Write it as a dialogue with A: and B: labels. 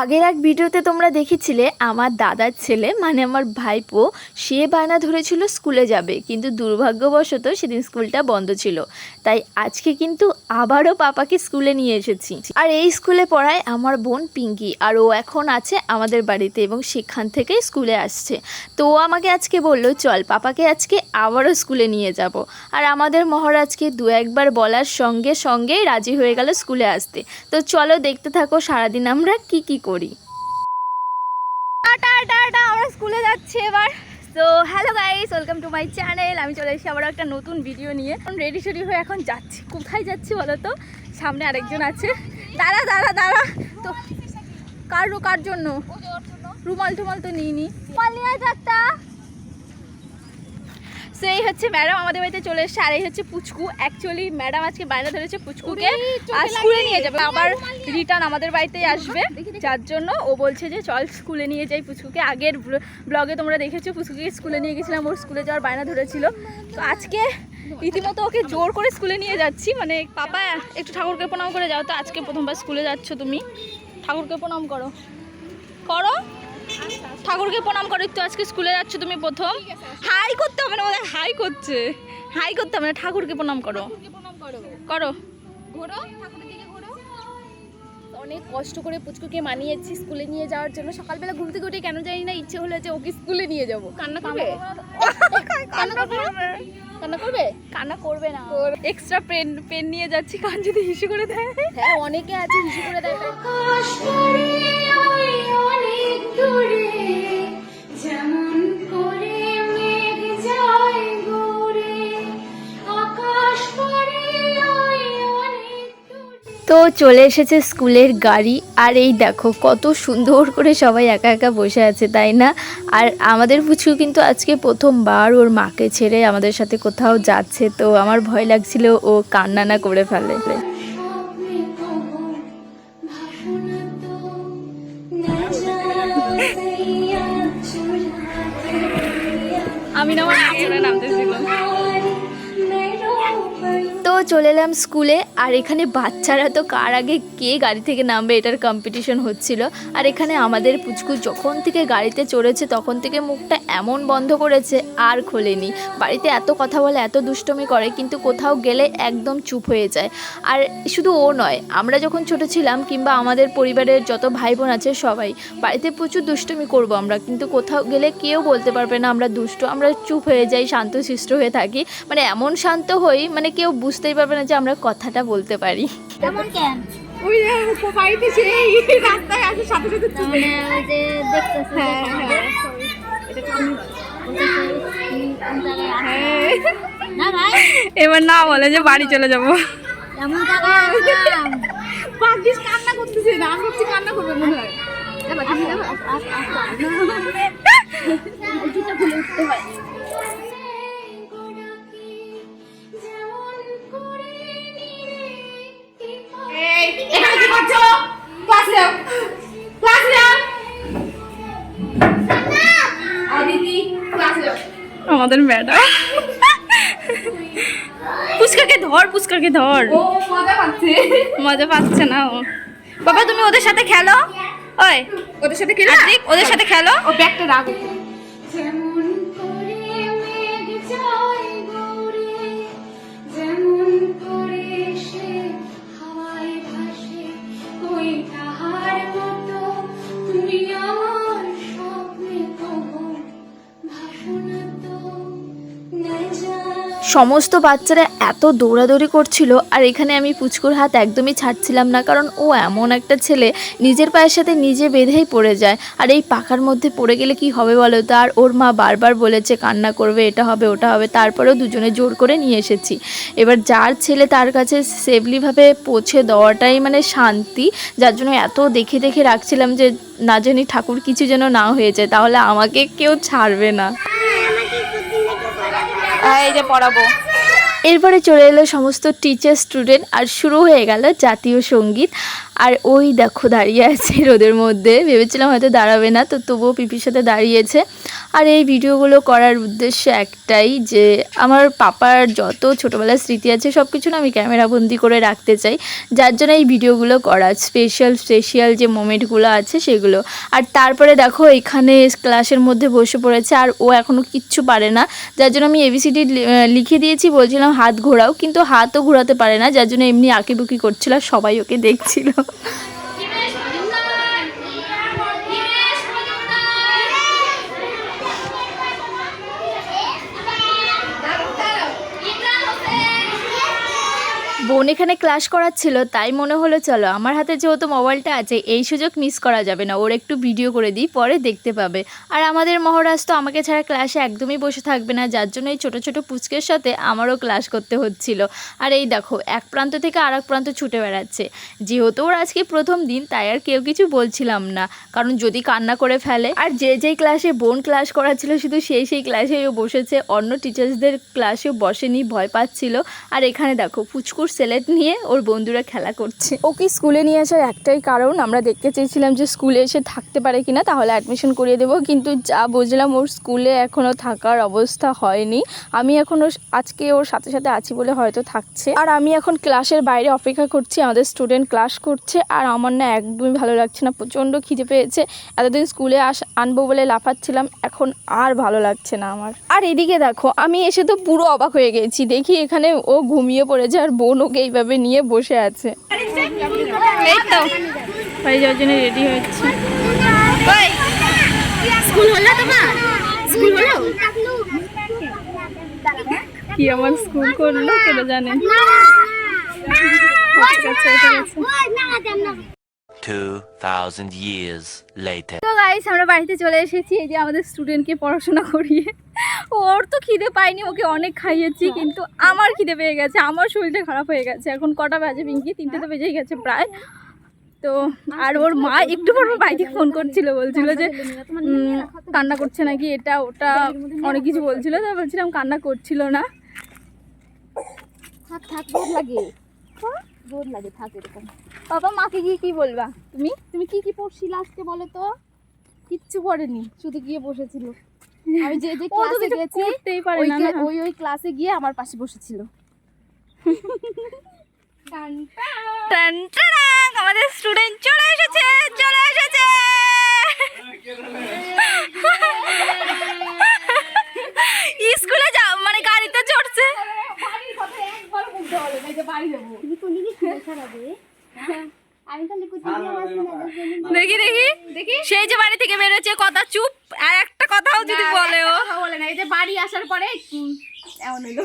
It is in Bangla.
A: আগের এক ভিডিওতে তোমরা দেখেছিলে আমার দাদার ছেলে মানে আমার ভাইপো সে বায়না ধরেছিল স্কুলে যাবে, কিন্তু দুর্ভাগ্যবশত সেদিন স্কুলটা বন্ধ ছিল। তাই আজকে কিন্তু আবারও পাপাকে স্কুলে নিয়ে এসেছি। আর এই স্কুলে পড়ায় আমার বোন পিঙ্কি, আর ও এখন আছে আমাদের বাড়িতে এবং সেখান থেকেই স্কুলে আসছে। তো ও আমাকে আজকে বললো চল পাপাকে আজকে আবারও স্কুলে নিয়ে যাব। আর আমাদের মহারাজকে দু একবার বলার সঙ্গে সঙ্গেই রাজি হয়ে গেল স্কুলে আসতে। তো চলো দেখতে থাকো সারাদিন আমরা কি কি করি। আমরা স্কুলে যাচ্ছি এবার। তো hello guys, welcome to my channel. আমি চলে এসেছি আবার একটা নতুন ভিডিও নিয়ে। রেডি শেডি হয়ে এখন যাচ্ছি। কোথায় যাচ্ছি বলো তো? সামনে আরেকজন আছে। দাঁড়া দাঁড়া দাঁড়া। তো কার জন্য? রুমাল টুমাল তো নিইনি। রুমাল নিয়ে যাচ্ছা। সেই হচ্ছে ম্যাডাম আমাদের বাড়িতে চলে এসেছে। আর এই হচ্ছে পুচকু। অ্যাকচুয়ালি ম্যাডাম আজকে বায়না ধরেছে পুচকুকে আর স্কুলে নিয়ে যাবে, আবার রিটার্ন আমাদের বাড়িতেই আসবে। যার জন্য ও বলছে যে চল স্কুলে নিয়ে যাই পুচকুকে। আগের ব্লগে তোমরা দেখেছো পুচকুকে স্কুলে নিয়ে গেছিলাম, ওর স্কুলে যাওয়ার বায়না ধরেছিল। তো আজকে রীতিমতো ওকে জোর করে স্কুলে নিয়ে যাচ্ছি। মানে পাপা একটু ঠাকুরকে প্রণাম করে যাও। তো আজকে প্রথমবার স্কুলে যাচ্ছ তুমি, ঠাকুরকে প্রণাম করো। ঠাকুরকে প্রণাম করো একটু। আজকে স্কুলে যাচ্ছ তুমি প্রথম। হাই করতে হবে না, ওদের হাই করছে। হাই করতে হবে না, ঠাকুরকে প্রণাম করো। করো। অনেক কষ্ট করে পুচকুকে মানিয়েছি স্কুলে নিয়ে যাওয়ার জন্য। সকালবেলা ঘুম থেকে উঠে কেন জানি না ইচ্ছে হলো যে ওকে স্কুলে নিয়ে যাবো। কান্না করবে? কান্না করবে? কান্না করবে না। এক্সট্রা পেন নিয়ে যাচ্ছি, কান যদি হিসু করে দেয়। হ্যাঁ অনেকে আছে হিসু করে দেয়। তো চলে এসেছে স্কুলের গাড়ি। আর এই দেখো কত সুন্দর করে সবাই একা একা বসে আছে, তাই না? আর আমাদের পুচকু কিন্তু আজকে প্রথমবার ওর মাকে ছেড়ে আমাদের সাথে কোথাও যাচ্ছে। তো আমার ভয় লাগছিল ও কান্না না করে ফেলে। আমি না নামতেছিলাম। তো চলে এলাম স্কুলে। আর এখানে বাচ্চারা তো কার আগে কে গাড়ি থেকে নামবে এটার কম্পিটিশন হচ্ছিল। আর এখানে আমাদের পুচকু যখন থেকে গাড়িতে চড়েছে তখন থেকে মুখটা এমন বন্ধ করেছে আর খোলেনি। বাড়িতে এত কথা বলে, এত দুষ্টুমি করে, কিন্তু কোথাও গেলে একদম চুপ হয়ে যায়। আর শুধু ও নয়, আমরা যখন ছোট ছিলাম কিংবা আমাদের পরিবারের যত ভাই বোন আছে সবাই বাড়িতে প্রচুর দুষ্টুমি করব আমরা, কিন্তু কোথাও গেলে কেউ বলতে পারবে না আমরা দুষ্টু। আমরা চুপ হয়ে যাই, শান্তশিষ্ট হয়ে থাকি। মানে এমন শান্ত হই মানে কেউ বুঝতেই পারবে না যে আমরা কথাটা বলতে পারি।
B: কেমন কেন
C: ওই বাড়িতে সেই রাস্তায় আসে সাথে সাথে চলে
B: ওই যে দেখতেছে না ভাই,
C: এবার না বলে যে বাড়ি চলে যাবো।
B: এমন জায়গায়
C: ভাগ্যিস কান্না করতেছে না, আমি ভাবছি কান্না করবে মনে হয়।
B: জুতা খুলে উঠতে হয়।
C: এখানে কি করছো? ক্লাস নাও, ক্লাস নাও। আদিতি ক্লাস নাও। আমাদের ম্যাডাম
A: পুচকাকে ধর, পুচকাকে ধর।
C: ও মজা
A: পাচ্ছে না ও। বাবা তুমি ওদের সাথে খেলো। ওই
C: ওদের সাথে খেলো,
A: ওদের সাথে খেলো।
C: ও ব্যাগটা রাখো।
A: সমস্ত বাচ্চারা এত দৌড়াদৌড়ি করছিল। আর এখানে আমি পুচকুর হাত একদমই ছাড়ছিলাম না, কারণ ও এমন একটা ছেলে নিজের পায়ের সাথে নিজে বেঁধেই পড়ে যায়। আর এই পাখার মধ্যে পড়ে গেলে কি হবে বলো তো? আর ওর মা বারবার বলেছে কান্না করবে, এটা হবে ওটা হবে, তারপরেও দুজনে জোর করে নিয়ে এসেছি। এবার যার ছেলে তার কাছে সেফলিভাবে পৌঁছে দেওয়াটাই মানে শান্তি। যার জন্য এত দেখে দেখে রাখছিলাম যে না জানি ঠাকুর কিছু যেন না হয়ে যায়, তাহলে আমাকে কেউ ছাড়বে না। এই যে পড়াবো। এরপরে চলে এলো সমস্ত টিচার স্টুডেন্ট আর শুরু হয়ে গেল জাতীয় সঙ্গীত। আর ওই দেখো দাঁড়িয়ে আছে রোদের মধ্যে, ভেবেছিলাম হয়তো দাঁড়াবে না, তো তবুও পিপির সাথে দাঁড়িয়েছে। আর এই ভিডিওগুলো করার উদ্দেশ্য একটাই যে আমার পাপার যত ছোটোবেলার স্মৃতি আছে সব কিছু না আমি ক্যামেরাবন্দি করে রাখতে চাই, যার জন্য এই ভিডিওগুলো করা, স্পেশাল যে মোমেন্টগুলো আছে সেগুলো। আর তারপরে দেখো এখানে ক্লাসের মধ্যে বসে পড়েছে, আর ও এখনও কিচ্ছু পারে না, যার জন্য আমি ABCD লিখে দিয়েছি, বলছিলাম হাত ঘোরাও, কিন্তু হাতও ঘোরাতে পারে না, যার জন্য এমনি আঁকিবুকি করছিল আর সবাই ওকে দেখছিল। বোন এখানে ক্লাস করাচ্ছিল, তাই মনে হলো চলো আমার হাতে যেহেতু মোবাইলটা আছে এই সুযোগ মিস করা যাবে না, ওর একটু ভিডিও করে দিই, পরে দেখতে পাবে। আর আমাদের মহারাজ তো আমাকে ছাড়া ক্লাসে একদমই বসে থাকবে না, যার জন্য এই ছোটো ছোটো পুচকের সাথে আমারও ক্লাস করতে হচ্ছিল। আর এই দেখো এক প্রান্ত থেকে আর এক প্রান্ত ছুটে বেড়াচ্ছে, যেহেতু ওর আজকে প্রথম দিন তাই আর কেউ কিছু বলছিলাম না, কারণ যদি কান্না করে ফেলে। আর যেই ক্লাসে বোন ক্লাস করাচ্ছিল শুধু সেই ক্লাসেই ও বসেছে, অন্য টিচার্সদের ক্লাসেও বসেনি, ভয় পাচ্ছিল। আর এখানে দেখো পুচকুর সেলেট নিয়ে ওর বন্ধুরা খেলা করছে। ওকে স্কুলে নিয়ে আসার একটাই কারণ, আমরা দেখতে চেয়েছিলাম যে স্কুলে এসে থাকতে পারে কিনা, তাহলে অ্যাডমিশন করিয়ে দেবো, কিন্তু যা বুঝলাম ওর স্কুলে এখনও থাকার অবস্থা হয়নি। আমি এখনও আজকে ওর সাথে সাথে আছি বলে হয়তো থাকছে। আর আমি এখন ক্লাসের বাইরে অপেক্ষা করছি, আমাদের স্টুডেন্ট ক্লাস করছে, আর আমার না একদমই ভালো লাগছে না, প্রচণ্ড খিদে পেয়েছে। এতদিন স্কুলে আনবো বলে লাফাচ্ছিলাম, এখন আর ভালো লাগছে না আমার। আর এদিকে দেখো আমি এসে তো পুরো অবাক হয়ে গেছি, দেখি এখানে ও ঘুমিয়ে পড়েছে আর বোন ওকে এইভাবে নিয়ে বসে আছে। এই তো বাড়ি যাওয়ার জন্য রেডি হচ্ছে।
C: স্কুল হলো তোমার? স্কুল হলো?
A: কি আমার স্কুল করলো কেন জানেন?
D: 2000 years later.
A: তো গাইস আমরা বাড়িতে চলে এসেছি, এই যে আমাদের স্টুডেন্টকে পড়াশোনা করিয়ে। ওর তো খিদে পাইনি, ওকে অনেক খাইয়েছি, কিন্তু আমার খিদে পেয়ে গেছে, আমার শরীরটা খারাপ হয়ে গেছে। এখন কটা বাজে পিঙ্কি? 3টে তো বেজেই গেছে প্রায়। তো আর ওর মা একটু পর বাড়ি থেকে ফোন করছিল, বলছিল যে কান্না করছে নাকি, এটা ওটা অনেক কিছু বলছিল, তো বলছিলাম কান্না করছিল না।
B: থাক বোধ লাগে থাক এরকম।
A: বাবা মাকে গিয়ে কি বলবা?
B: তুমি কি পড়ছিলে আজকে বলো তো? কিচ্ছু পড়েনি, শুধু গিয়ে বসেছিল। আমি যে ক্লাসে গেছি ওই ক্লাসে গিয়ে আমার পাশে বসেছিল।
A: আমাদের স্টুডেন্ট চলে এসেছে। স্কুলে যাও মানে গাড়িতে চড়ছে। দেখি সেই যে বাড়ি থেকে বেরোচ্ছে, কথা চুপ, আর একটা কথাও যদি বলে ও
C: বলে না, এই যে বাড়ি আসার পরে এমন হলো।